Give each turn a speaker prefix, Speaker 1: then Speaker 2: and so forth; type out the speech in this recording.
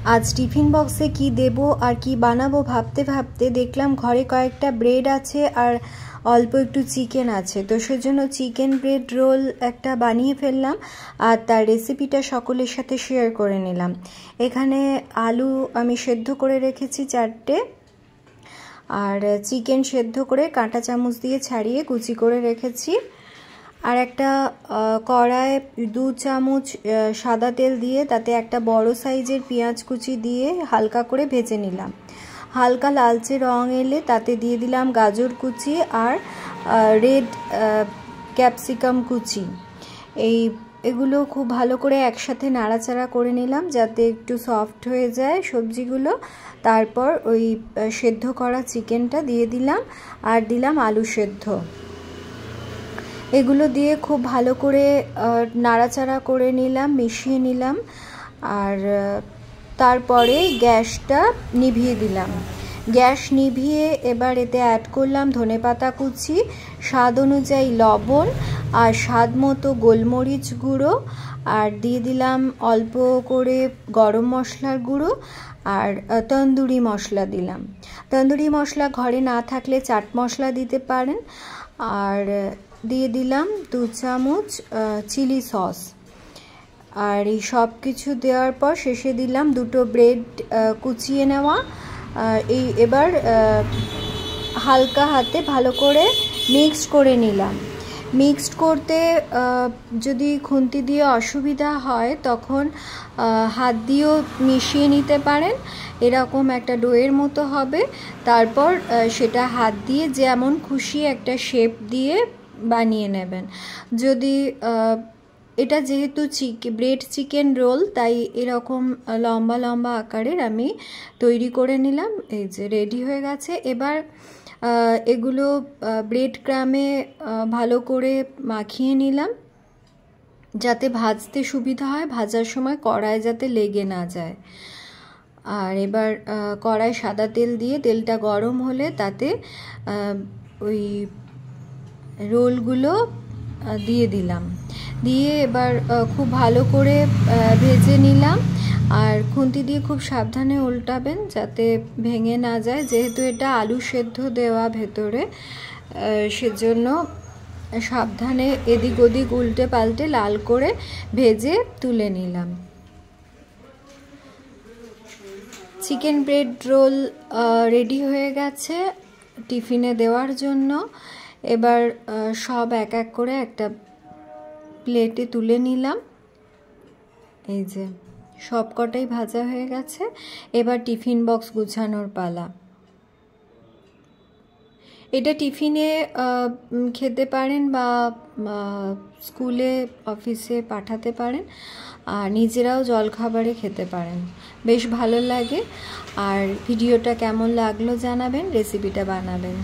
Speaker 1: आज टिफिन बक्से की देबो और की बानाबो भाबते भाबते देखलाम घरे कयेकटा ब्रेड आछे और अल्प एकटू चिकेन आछे, तो सेजोन्नो चिकेन ब्रेड रोल एकटा बानिये फेललाम और तार रेसिपिटा सकलेर साथे शेयर करे निलाम। एखाने आलू आमी सेদ্ধ करे रेखेछि 4टे और चिकेन सेদ্ধ करे काँटा चामच दिए छाड़िए कुचि करे रेखेछि और एकटा कड़ाई 2 चामच सादा तेल दिए ताते एकटा बड़ो साइजेर पेंयाज कुचि दिए हालका करे भेजे निलाम। हालका लालचे रंग एले ताते दिए दिलाम गाजर कुचि और रेड कैप्सिकाम कुचि। एगुलो खूब भालो करे एकसाथे नाड़ाचाड़ा करे निलाम जाते एकटू सफ्ट हो जाए सब्जीगुलो। तारपर ओई सेদ্ধ करा चिकेनटा दिए दिलाम और दिलाम आलू सेদ্ধ। एगुलो दिए खूब भालो करे नाड़ाचाड़ा करे निलाम, मिशिए निलाम और तारपरे गैसटा निभिए दिलाम। गैस निभिए एबार एते ऐड करलाम धनेपाता कुचि, स्वाद अनुयायी लवण और स्वाद मतो गोलमरिच गुड़ो और दिए दिलाम अल्प करे गरम मशलार गुड़ो और तंदुरी मशला दिलाम। तंदुरी मशला घरे ना थाकले चाट मशला दिते पारेन और दिए दिलाम 2 चामच चिली सस और ये सब किछु देওয়ার पर शेषे दिलाम 2টো ब्रेड कुचिए नेওয়া। एबार हालका हाथे भालो करे मिक्स करे निलाम। मिक्सड करते यदि खुंती दिए असुविधा हय तखन हाथ दिएও मिशिए निते पारेन। एरकम एकटा डोয়ের मतो हबे। तारपर सेटा हाथ दिए जेमन खुशी एकटा शेप दिए बानिए नेबेन। यदि এটা যেহেতু ব্রেড চিকেন রোল তাই এরকম লম্বা লম্বা আকারের আমি তৈরি করে নিলাম। এই যে রেডি হয়ে গেছে। এবার এগুলো ব্রেড ক্রামে ভালো করে মাখিয়ে নিলাম যাতে ভাজতে সুবিধা হয়, ভাজার সময় কড়াইয়ে যাতে লেগে না যায়। আর এবার কড়াই সাদা তেল দিয়ে তেলটা গরম হলে তাতে ওই রোলগুলো দিয়ে দিলাম। দিয়ে এবার খুব ভালো করে ভেজে নিলাম আর খুন্তি দিয়ে খুব সাবধানে উল্টাবেন যাতে ভেঙে না যায়, যেহেতু এটা আলু সেদ্ধ দেওয়া ভেতরে সেজন্য সাবধানে এদিক ওদিক উল্টে পাল্টে লাল করে ভেজে তুলে নিলাম। চিকেন ব্রেড রোল রেডি হয়ে গেছে টিফিনে দেওয়ার জন্য। এবার সব এক এক করে একটা প্লেটে তুলে নিলাম। এই যে সবকটাই ভাজা হয়ে গেছে। এবার টিফিন বক্স গুছানোর পালা। এটা টিফিনে খেতে পারেন বা স্কুলে অফিসে পাঠাতে পারেন আর নিজেরাও জলখাবারে খেতে পারেন, বেশ ভালো লাগে। আর ভিডিওটা কেমন লাগলো জানাবেন, রেসিপিটা বানাবেন।